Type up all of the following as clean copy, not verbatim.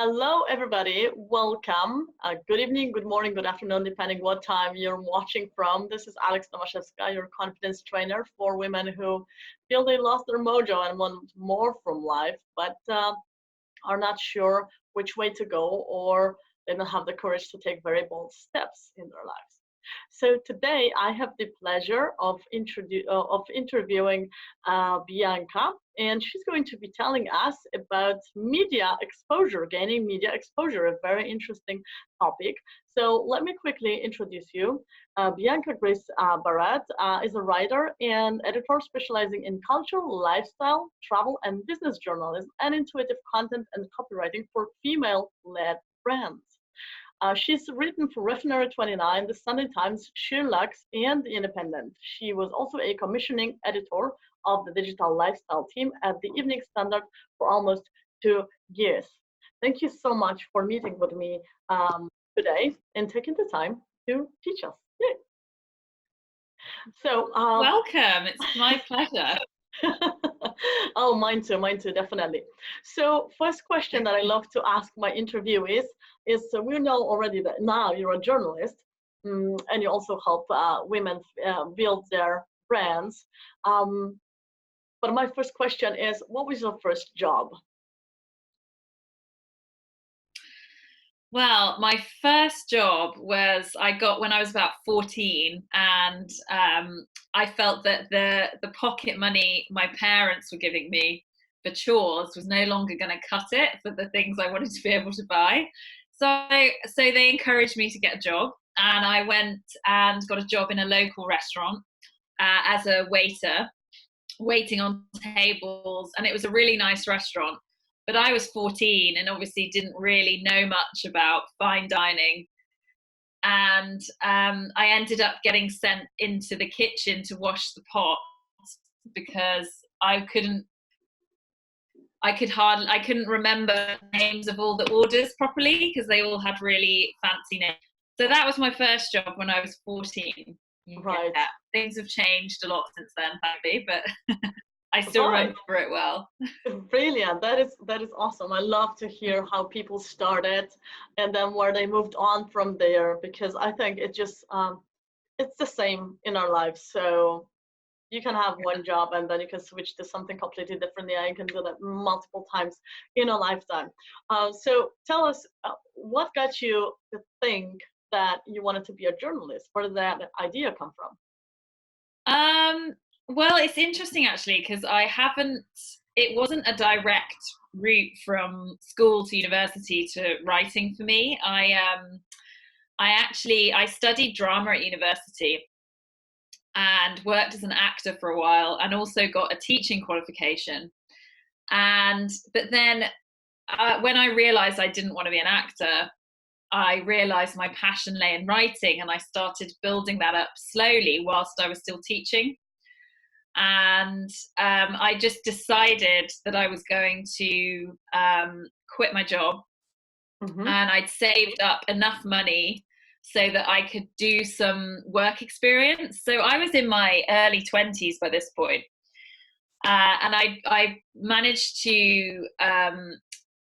Hello, everybody. Welcome. Good evening, good morning, good afternoon, depending what time you're watching from. This is Alex Tomaszewska, your confidence trainer for women who feel they lost their mojo and want more from life, but are not sure which way to go, or they don't have the courage to take very bold steps in their lives. So today I have the pleasure of interviewing Bianca, and she's going to be telling us about media exposure, gaining media exposure, a very interesting topic. So let me quickly introduce you. Bianca Barratt is a writer and editor specializing in culture, lifestyle, travel, and business journalism, and intuitive content and copywriting for female-led brands. She's written for Refinery 29, The Sunday Times, Sheerluxe, and The Independent. She was also a commissioning editor of the digital lifestyle team at the Evening Standard for almost 2 years. Thank you so much for meeting with me today and taking the time to teach us. Yay. So, welcome. It's my pleasure. Oh, mine too, definitely. So first question that I love to ask my interviewees is, so we know already that now you're a journalist, and you also help women build their brands. But my first question is, what was your first job? Well, my first job I got when I was about 14, and I felt that the pocket money my parents were giving me for chores was no longer going to cut it for the things I wanted to be able to buy. So they encouraged me to get a job, and I went and got a job in a local restaurant as a waiter, waiting on tables, and it was a really nice restaurant. But I was 14 and obviously didn't really know much about fine dining. And I ended up getting sent into the kitchen to wash the pots because I couldn't remember the names of all the orders properly because they all had really fancy names. So that was my first job when I was 14. Right. Yeah, things have changed a lot since then, maybe, but I still remember it well. Brilliant. That is awesome. I love to hear how people started and then where they moved on from there, because I think it just it's the same in our lives. So you can have one job and then you can switch to something completely different. Yeah, you can do that multiple times in a lifetime. So tell us, what got you to think that you wanted to be a journalist? Where did that idea come from? Well, it's interesting actually because it wasn't a direct route from school to university to writing for me. I studied drama at university and worked as an actor for a while, and also got a teaching qualification. But then when I realized I didn't want to be an actor, I realized my passion lay in writing, and I started building that up slowly whilst I was still teaching. And I just decided that I was going to quit my job. And I'd saved up enough money so that I could do some work experience. So I was in my early 20s by this point. And I managed to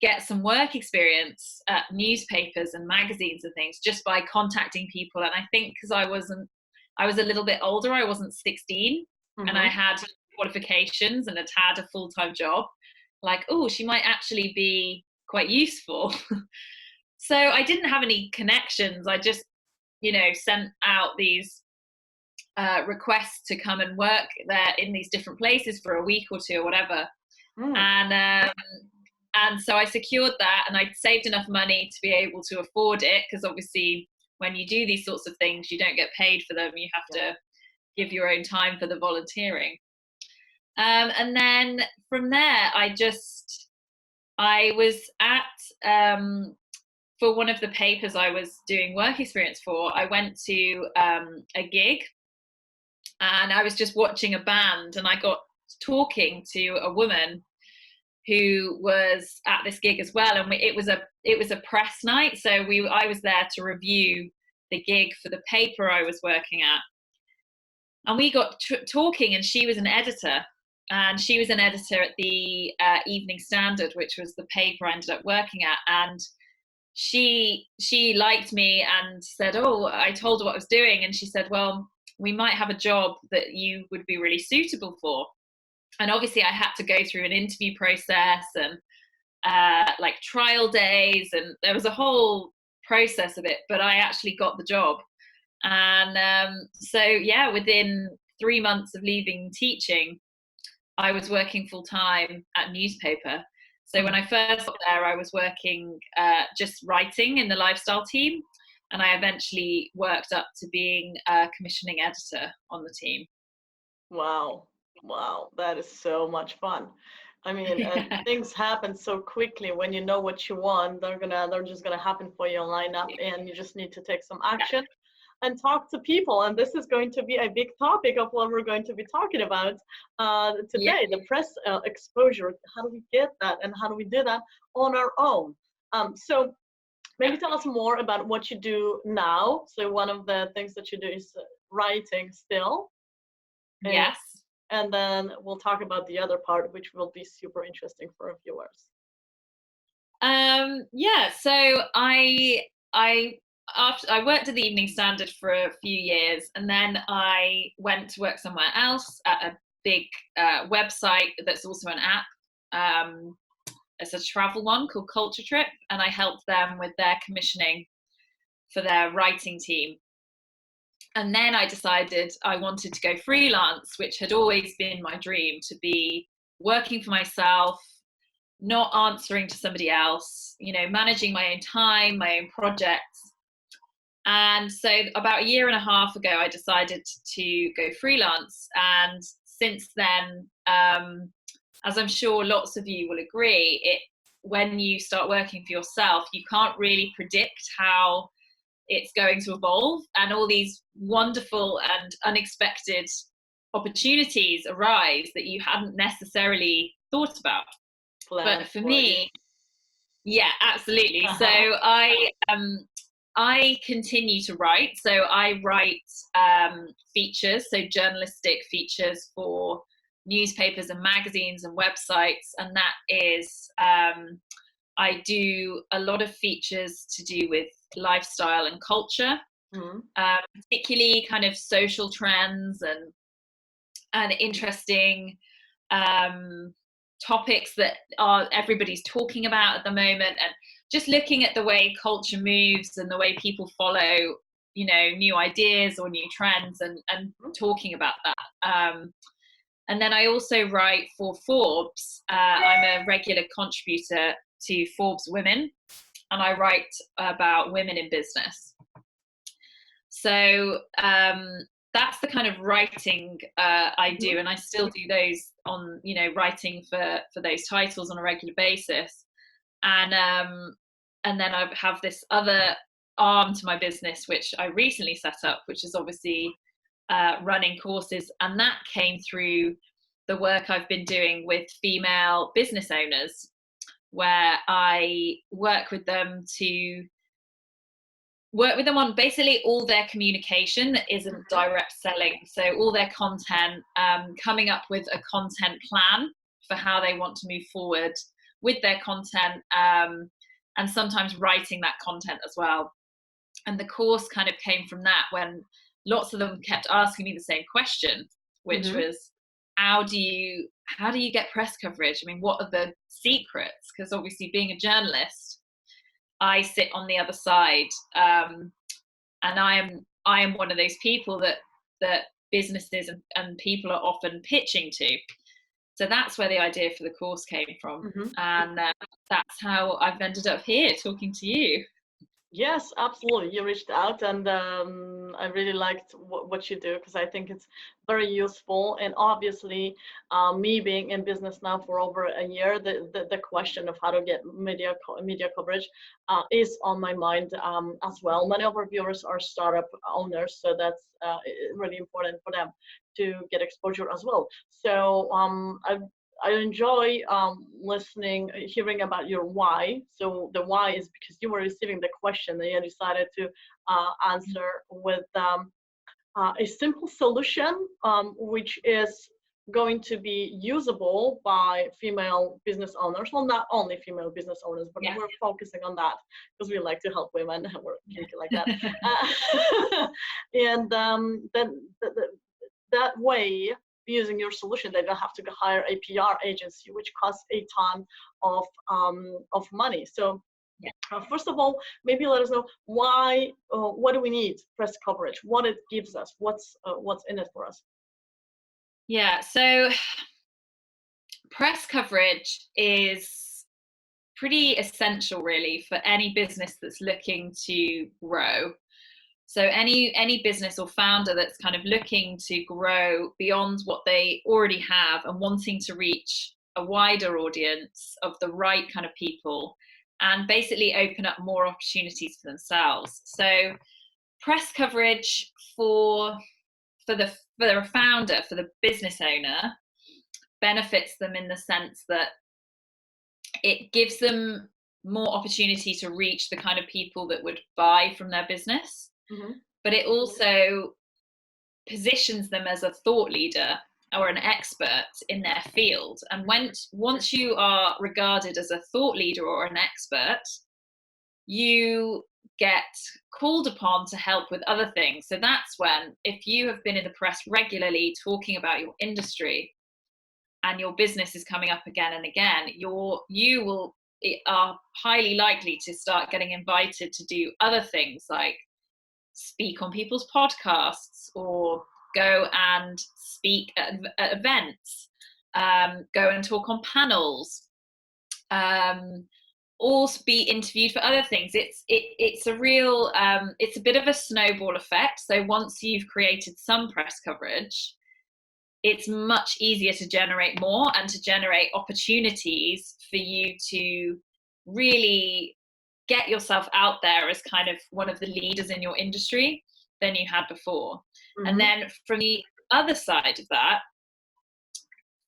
get some work experience at newspapers and magazines and things just by contacting people. And I think because I was a little bit older, I wasn't 16, and I had qualifications and had a full-time job, like, oh, she might actually be quite useful. So I didn't have any connections. I just, sent out these requests to come and work there in these different places for a week or two or whatever. And so I secured that, and I'd saved enough money to be able to afford it, because obviously when you do these sorts of things, you don't get paid for them. You have to give your own time for the volunteering. And then from there, I was at, for one of the papers I was doing work experience for, I went to a gig, and I was just watching a band, and I got talking to a woman who was at this gig as well, and it was a press night, so I was there to review the gig for the paper I was working at, and we got talking, and she was an editor, and she was an editor at the Evening Standard, which was the paper I ended up working at. And she liked me and said, oh, I told her what I was doing, and she said, well, we might have a job that you would be really suitable for. And obviously I had to go through an interview process and like trial days, and there was a whole process of it, but I actually got the job. And so yeah, within 3 months of leaving teaching, I was working full time at newspaper. So when I first got there, I was working just writing in the lifestyle team, and I eventually worked up to being a commissioning editor on the team. Wow. Wow. That is so much fun. I mean, things happen so quickly when you know what you want. They're just gonna happen for you and line up, and you just need to take some action and talk to people. And this is going to be a big topic of what we're going to be talking about today, the press exposure. How do we get that, and how do we do that on our own? So maybe tell us more about what you do now. So one of the things that you do is writing still. Yes. And then we'll talk about the other part, which will be super interesting for our viewers. Yeah, so I worked at the Evening Standard for a few years, and then I went to work somewhere else at a big website that's also an app. It's a travel one called Culture Trip, and I helped them with their commissioning for their writing team. And then I decided I wanted to go freelance, which had always been my dream, to be working for myself, not answering to somebody else, you know, managing my own time, my own projects. And so about 1.5 years ago, I decided to go freelance. And since then, as I'm sure lots of you will agree, when you start working for yourself, you can't really predict how it's going to evolve, and all these wonderful and unexpected opportunities arise that you hadn't necessarily thought about. But for me, yeah, absolutely. So I continue to write. So I write features, so journalistic features for newspapers and magazines and websites, and that is I do a lot of features to do with lifestyle and culture, particularly kind of social trends and interesting topics that everybody's talking about at the moment, and just looking at the way culture moves and the way people follow, you know, new ideas or new trends, and talking about that. And then I also write for Forbes. I'm a regular contributor to Forbes Women, and I write about women in business. So that's the kind of writing I do, and I still do those on, you know, writing for those titles on a regular basis. And then I have this other arm to my business, which I recently set up, which is obviously running courses, and that came through the work I've been doing with female business owners, where I work with them on basically all their communication that isn't direct selling. So all their content, coming up with a content plan for how they want to move forward with their content, and sometimes writing that content as well. And the course kind of came from that, when lots of them kept asking me the same question, which was, how do you get press coverage? I mean, what are the secrets? Because obviously, being a journalist, I sit on the other side, and I am one of those people that businesses and people are often pitching to. So that's where the idea for the course came from, and that's how I've ended up here talking to you. Yes, absolutely. You reached out, and I really liked what you do, because I think it's very useful. And obviously, me being in business now for over a year, the question of how to get media coverage is on my mind as well. Many of our viewers are startup owners, so that's really important for them to get exposure as well. So I enjoy hearing about your why. So the why is because you were receiving the question and you decided to answer with a simple solution, which is going to be usable by female business owners. Well, not only female business owners, but we're focusing on that because we like to help women. We're kinky like that. And then that way, using your solution, they don't have to hire a PR agency, which costs a ton of money. So first of all, maybe let us know why, what do we need press coverage, what it gives us, what's in it for us. Yeah, so press coverage is pretty essential really for any business that's looking to grow. So any business or founder that's kind of looking to grow beyond what they already have and wanting to reach a wider audience of the right kind of people and basically open up more opportunities for themselves. So press coverage for the founder, for the business owner, benefits them in the sense that it gives them more opportunity to reach the kind of people that would buy from their business. But it also positions them as a thought leader or an expert in their field. And once you are regarded as a thought leader or an expert, you get called upon to help with other things. So that's when, if you have been in the press regularly talking about your industry and your business is coming up again and again, you are highly likely to start getting invited to do other things like speak on people's podcasts or go and speak at events, go and talk on panels, or be interviewed for other things. It's a real it's a bit of a snowball effect. So once you've created some press coverage, it's much easier to generate more and to generate opportunities for you to really get yourself out there as kind of one of the leaders in your industry than you had before. And then from the other side of that,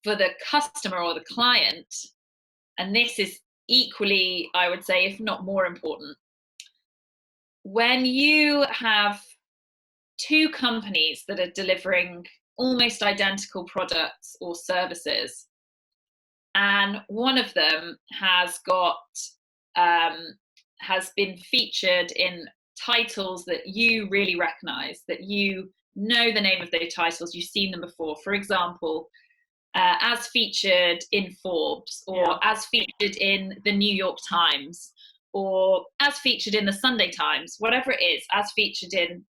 for the customer or the client, and this is equally, I would say, if not more important, when you have two companies that are delivering almost identical products or services, and one of them has got has been featured in titles that you really recognize, that you know the name of those titles, you've seen them before. For example, as featured in Forbes, or as featured in the New York Times, or as featured in the Sunday Times, whatever it is, as featured in,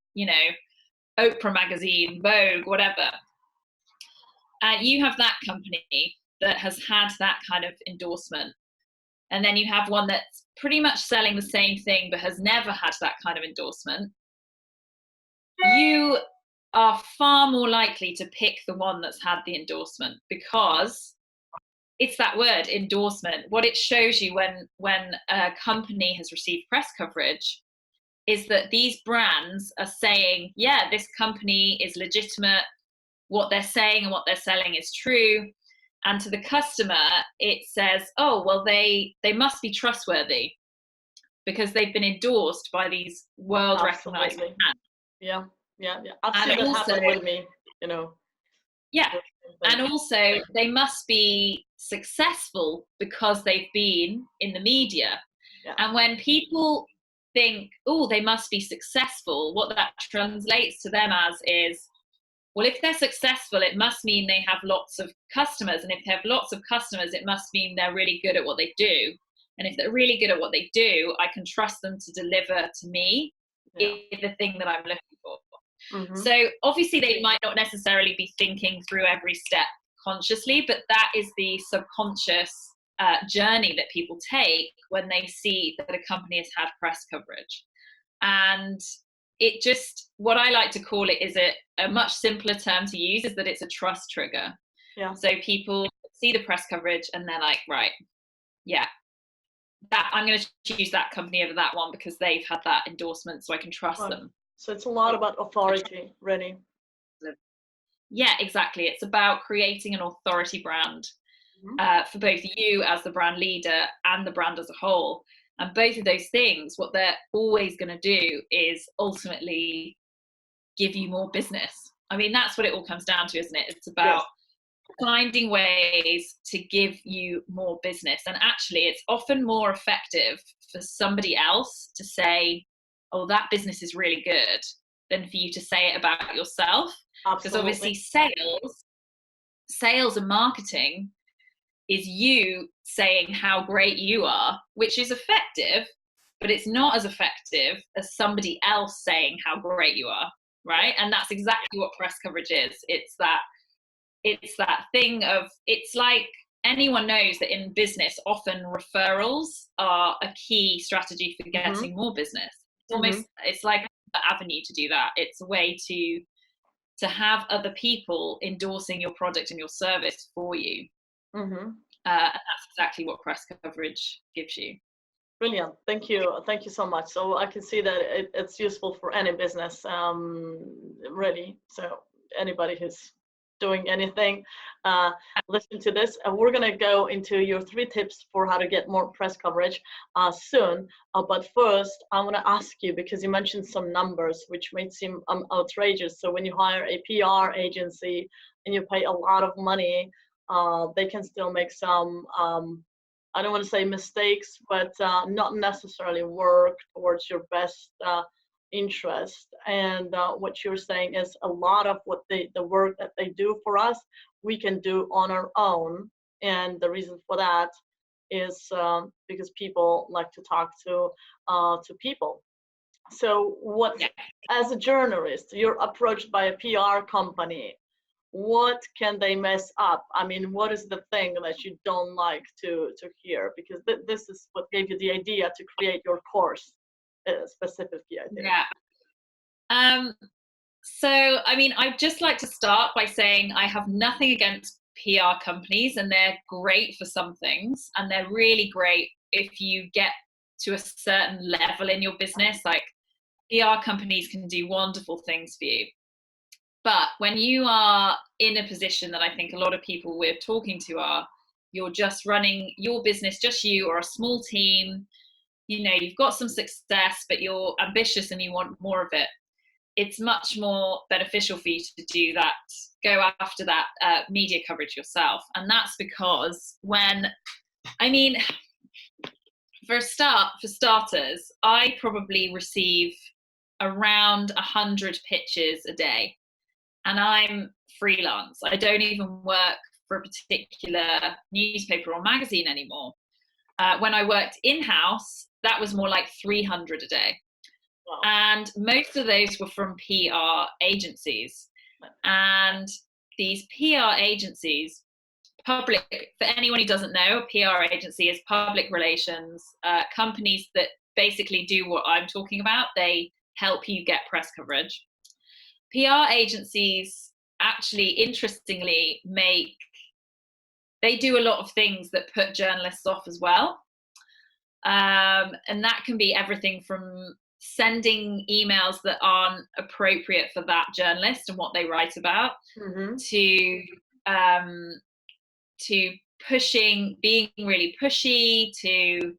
Oprah magazine, Vogue, whatever. You have that company that has had that kind of endorsement. And then you have one that's pretty much selling the same thing but has never had that kind of endorsement. You are far more likely to pick the one that's had the endorsement, because it's that word, endorsement. What it shows you when a company has received press coverage is that these brands are saying, yeah, this company is legitimate, what they're saying and what they're selling is true. And to the customer, it says, oh, well, they must be trustworthy because they've been endorsed by these world recognized brands. Yeah. I've seen that happen with me, Yeah. And also they must be successful because they've been in the media. Yeah. And when people think, oh, they must be successful, what that translates to them as is, well, if they're successful, it must mean they have lots of customers. And if they have lots of customers, it must mean they're really good at what they do. And if they're really good at what they do, I can trust them to deliver to me the thing that I'm looking for. So obviously they might not necessarily be thinking through every step consciously, but that is the subconscious journey that people take when they see that a company has had press coverage. And it just, what I like to call it is a much simpler term to use is that it's a trust trigger. Yeah. So people see the press coverage and they're like, right, yeah, that I'm going to choose that company over that one because they've had that endorsement, so I can trust them. So it's a lot about authority, really. Yeah, exactly. It's about creating an authority brand for both you as the brand leader and the brand as a whole. And both of those things, what they're always going to do is ultimately give you more business. I mean, that's what it all comes down to, isn't it? It's about finding ways to give you more business. And actually, it's often more effective for somebody else to say, oh, that business is really good, than for you to say it about yourself. Because obviously sales and marketing is you saying how great you are, which is effective, but it's not as effective as somebody else saying how great you are, right? And that's exactly what press coverage is. It's that thing of, it's like, anyone knows that in business often referrals are a key strategy for getting more business. It's almost, it's like an avenue to do that. It's a way to have other people endorsing your product and your service for you. And that's exactly what press coverage gives you. Brilliant. Thank you. Thank you so much. So I can see that it's useful for any business, really. So anybody who's doing anything, listen to this. We're going to go into your 3 tips for how to get more press coverage soon. But first, I want to ask you, because you mentioned some numbers which might seem outrageous. So when you hire a PR agency and you pay a lot of money, they can still make some I don't want to say mistakes, but not necessarily work towards your best interest. And what you're saying is a lot of what the work that they do for us, we can do on our own. And the reason for that is because people like to talk to people. So as a journalist, you're approached by a PR company. What can they mess up? I mean, what is the thing that you don't like to hear? Because this is what gave you the idea to create your course specifically, I think. Yeah. So, I mean, I'd just like to start by saying I have nothing against PR companies, and they're great for some things, and they're really great if you get to a certain level in your business. Like, PR companies can do wonderful things for you. But when you are in a position that I think a lot of people we're talking to are, you're just running your business, just you or a small team, you know, you've got some success, but you're ambitious and you want more of it. It's much more beneficial for you to do that, go after that media coverage yourself. And that's because for starters, I probably receive around 100 pitches a day. And I'm freelance. I don't even work for a particular newspaper or magazine anymore. When I worked in-house, that was more like 300 a day. Wow. And most of those were from PR agencies. And these PR agencies, for anyone who doesn't know, a PR agency is public relations, companies that basically do what I'm talking about. They help you get press coverage. PR agencies actually, interestingly, they do a lot of things that put journalists off as well. And that can be everything from sending emails that aren't appropriate for that journalist and what they write about, to pushing, being really pushy, to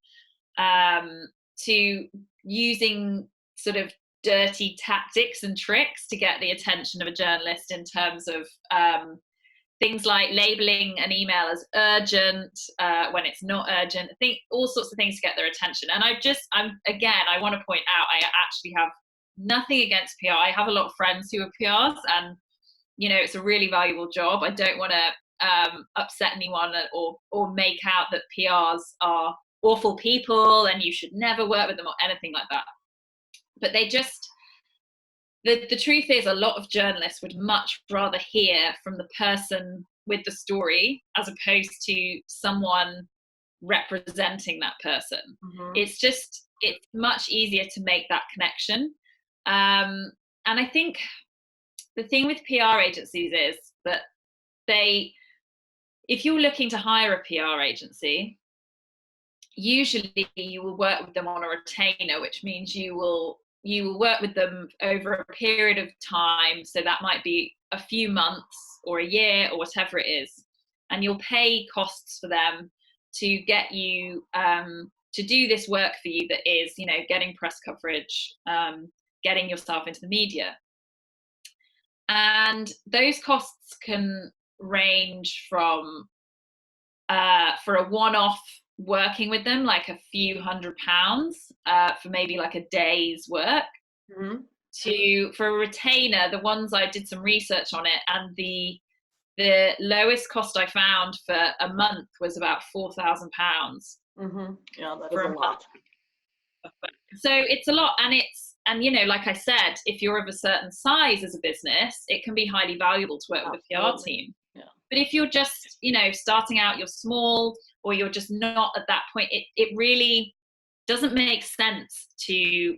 using sort of dirty tactics and tricks to get the attention of a journalist, in terms of things like labeling an email as urgent when it's not urgent. I think all sorts of things to get their attention. And I want to point out, I actually have nothing against PR. I have a lot of friends who are PRs, and you know, it's a really valuable job. I don't want to upset anyone or make out that PRs are awful people and you should never work with them or anything like that. But they just, the truth is, a lot of journalists would much rather hear from the person with the story as opposed to someone representing that person. It's much easier to make that connection. And I think the thing with PR agencies is that if you're looking to hire a PR agency, usually you will work with them on a retainer, which means you will work with them over a period of time. So that might be a few months or a year or whatever it is. And you'll pay costs for them to get you to do this work for you, that is, you know, getting press coverage, getting yourself into the media. And those costs can range from for a one-off working with them, like a few £100 for maybe like a day's work, to for a retainer, the ones I did some research on it, and the lowest cost I found for a month was about £4,000. Yeah, that is a lot. So it's a lot, and you know, like I said, if you're of a certain size as a business, it can be highly valuable to work with a PR team. Yeah. But if you're just, you know, starting out, you're small, or you're just not at that point, it really doesn't make sense to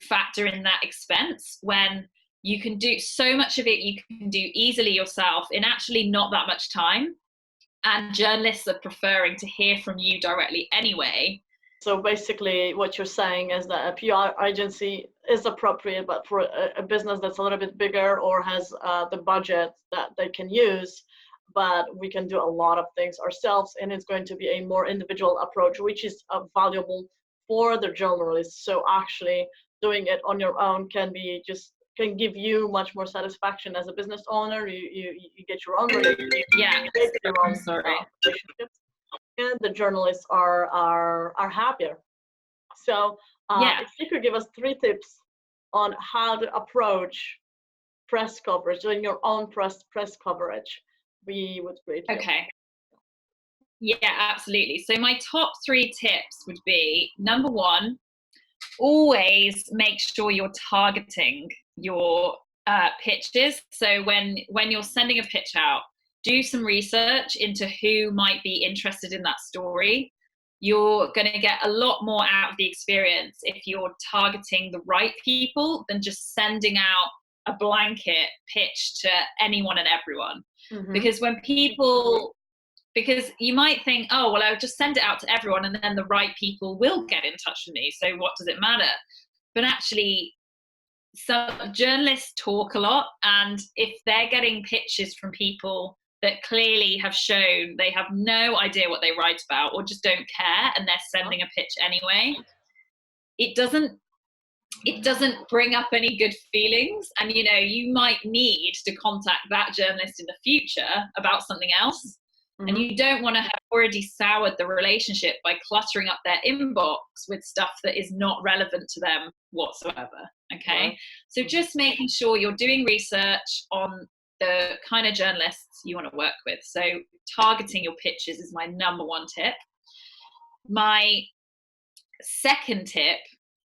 factor in that expense when you can do so much of it you can do easily yourself in actually not that much time, and journalists are preferring to hear from you directly anyway. So basically what you're saying is that a PR agency is appropriate, but for a business that's a little bit bigger or has the budget that they can use, but we can do a lot of things ourselves, and it's going to be a more individual approach, which is valuable for the journalists. So actually doing it on your own can give you much more satisfaction as a business owner. You get your own relationships. Yeah. Your own relationships, and the journalists are happier. So if you could give us 3 tips on how to approach press coverage, doing your own press coverage, we would greatly. Okay. Yeah, absolutely. So my top 3 tips would be, number 1, always make sure you're targeting your pitches. So when you're sending a pitch out, do some research into who might be interested in that story. You're going to get a lot more out of the experience if you're targeting the right people than just sending out a blanket pitch to anyone and everyone. Because when people, because you might think, oh, well, I'll just send it out to everyone and then the right people will get in touch with me. So what does it matter? But actually, some journalists talk a lot, and if they're getting pitches from people that clearly have shown they have no idea what they write about or just don't care, and they're sending a pitch anyway, it doesn't bring up any good feelings. And you know, you might need to contact that journalist in the future about something else. And you don't want to have already soured the relationship by cluttering up their inbox with stuff that is not relevant to them whatsoever. Okay. So just making sure you're doing research on the kind of journalists you want to work with. So targeting your pitches is my number 1 tip. My second tip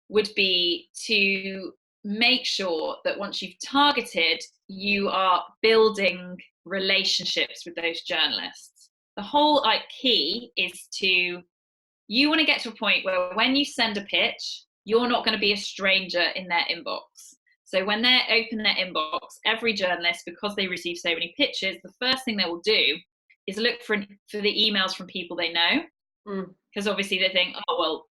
would be to make sure that once you've targeted, you are building relationships with those journalists. The whole key is you want to get to a point where when you send a pitch, you're not going to be a stranger in their inbox. So when they open their inbox, every journalist, because they receive so many pitches, the first thing they will do is look for the emails from people they know. Because obviously they think, oh, well,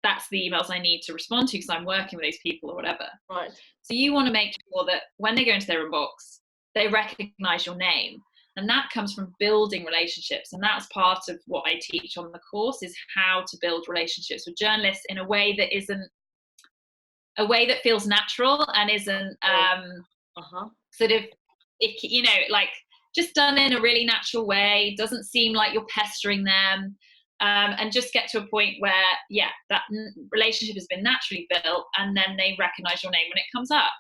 that's the emails I need to respond to because I'm working with those people or whatever. Right. So you want to make sure that when they go into their inbox, they recognize your name. And that comes from building relationships. And that's part of what I teach on the course, is how to build relationships with journalists in a way that feels natural and isn't sort of, you know, like just done in a really natural way, doesn't seem like you're pestering them. And just get to a point where, that relationship has been naturally built, and then they recognize your name when it comes up.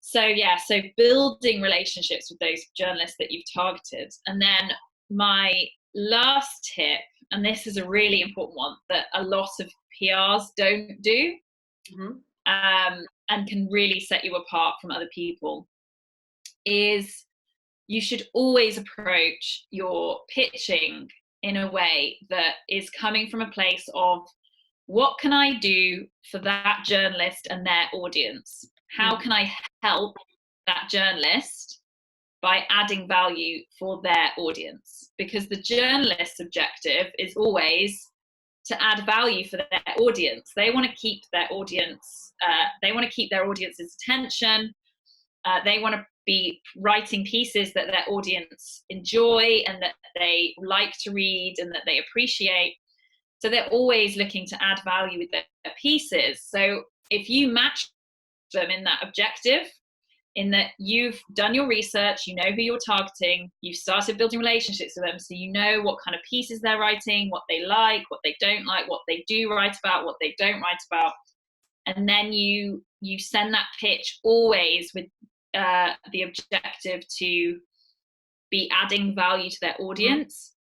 So so building relationships with those journalists that you've targeted. And then my last tip, and this is a really important one that a lot of PRs don't do, and can really set you apart from other people, is you should always approach your pitching in a way that is coming from a place of, what can I do for that journalist and their audience? How can I help that journalist by adding value for their audience? Because the journalist's objective is always to add value for their audience. They want to keep their audience, their audience's attention. They want to be writing pieces that their audience enjoy and that they like to read and that they appreciate. So they're always looking to add value with their pieces. So if you match them in that objective, in that you've done your research, you know who you're targeting, you've started building relationships with them, so you know what kind of pieces they're writing, what they like, what they don't like, what they do write about, what they don't write about. And then you send that pitch always with the objective to be adding value to their audience.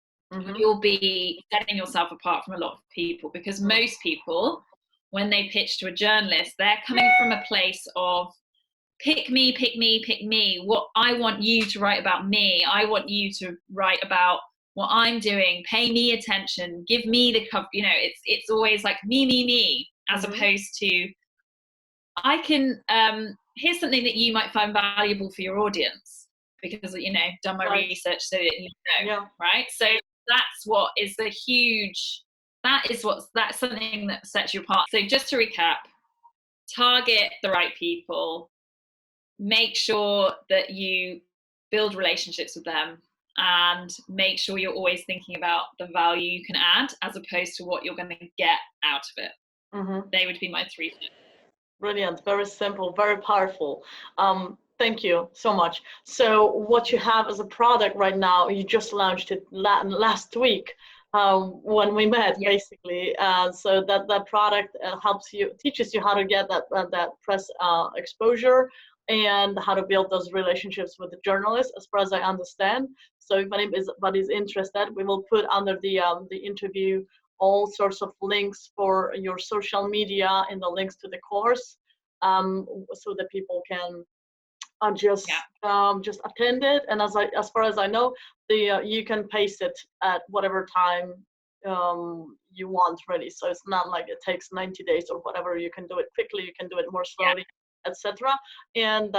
You'll be setting yourself apart from a lot of people, because most people, when they pitch to a journalist, they're coming from a place of pick me, pick me, pick me. What I want you to write about me. I want you to write about what I'm doing. Pay me attention. Give me the cover. You know, it's always like me, as opposed to I can. Here's something that you might find valuable for your audience, because done my research so that right. So that's what is the huge. That's something that sets you apart. So just to recap, target the right people. Make sure that you build relationships with them, and make sure you're always thinking about the value you can add as opposed to what you're going to get out of it. They would be my 3 tips. Brilliant. Very simple, very powerful. Thank you so much. So what you have as a product right now, you just launched it last week when we met, basically. So that product teaches you how to get that press exposure, and how to build those relationships with the journalists, as far as I understand. So if anybody's interested, we will put under the interview all sorts of links for your social media and the links to the course, so that people can just attend it. And as far as I know, you can paste it at whatever time you want, really. So it's not like it takes 90 days or whatever. You can do it quickly, you can do it more slowly, etc. And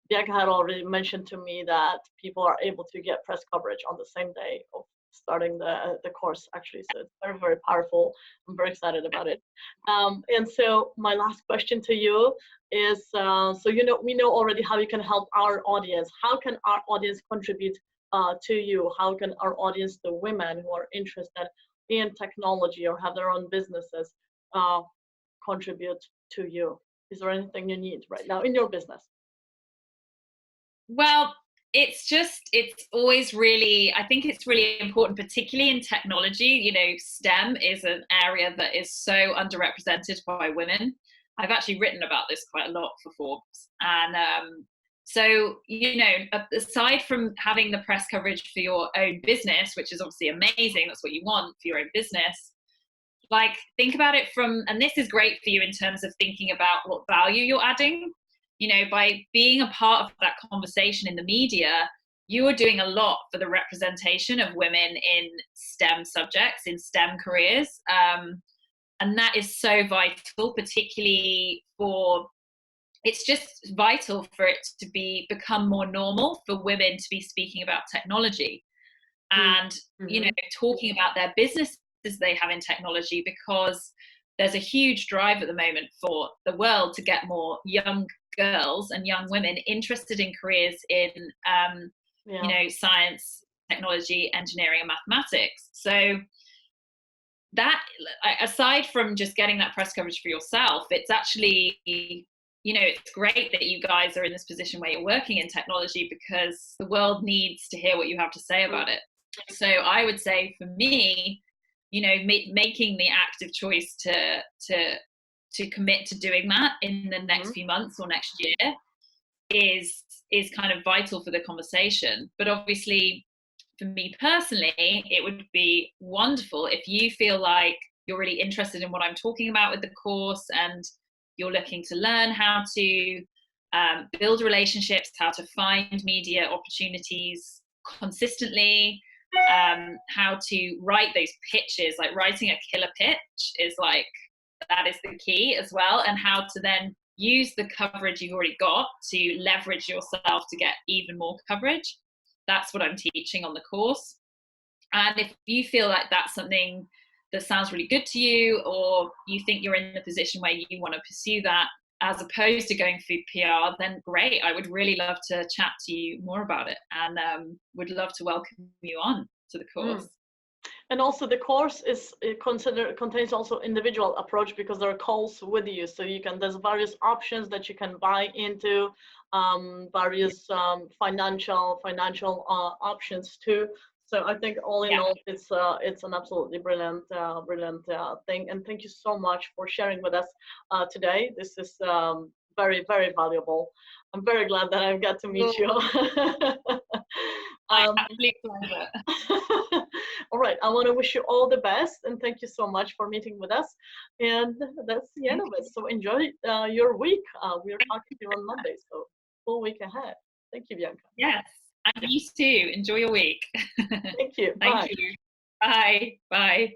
Bianca had already mentioned to me that people are able to get press coverage on the same day of starting the course, actually. So it's very, very powerful. I'm very excited about it. And so my last question to you is, so we know already how you can help our audience. How can our audience contribute to you? How can our audience, the women who are interested in technology or have their own businesses, contribute to you? Is there anything you need right now in your business? Well, it's always really, I think it's really important, particularly in technology. STEM is an area that is so underrepresented by women. I've actually written about this quite a lot for Forbes. And so, aside from having the press coverage for your own business, which is obviously amazing, that's what you want for your own business, like, think about it and this is great for you in terms of thinking about what value you're adding. By being a part of that conversation in the media, you are doing a lot for the representation of women in STEM subjects, in STEM careers. And that is so vital, particularly it's just vital for it to become more normal for women to be speaking about technology and, talking about their businesses they have in technology, because there's a huge drive at the moment for the world to get more young girls and young women interested in careers in science, technology, engineering, and mathematics. So that, aside from just getting that press coverage for yourself, it's actually, it's great that you guys are in this position where you're working in technology, because the world needs to hear what you have to say about it. So I would say, for me, making the active choice to commit to doing that in the next few months or next year is kind of vital for the conversation. But obviously, for me personally, it would be wonderful if you feel like you're really interested in what I'm talking about with the course, and you're looking to learn how to build relationships, how to find media opportunities consistently, how to write those pitches. Like, writing a killer pitch is like, that is the key as well, and how to then use the coverage you've already got to leverage yourself to get even more coverage. That's what I'm teaching on the course. And if you feel like that's something that sounds really good to you, or you think you're in the position where you want to pursue that as opposed to going through PR, then great. I would really love to chat to you more about it, and would love to welcome you on to the course. And also the course contains also individual approach, because there are calls with you, so there's various options that you can buy into, various financial options too. So I think all in all, it's an absolutely brilliant thing. And thank you so much for sharing with us today. This is very, very valuable. I'm very glad that I've got to meet you. Absolute pleasure. All right, I want to wish you all the best, and thank you so much for meeting with us. And that's the end of it. So enjoy your week. We're talking to you on Monday, so full week ahead. Thank you, Bianca. Yes, and you too. Enjoy your week. Thank you. Thank you. Bye. Bye.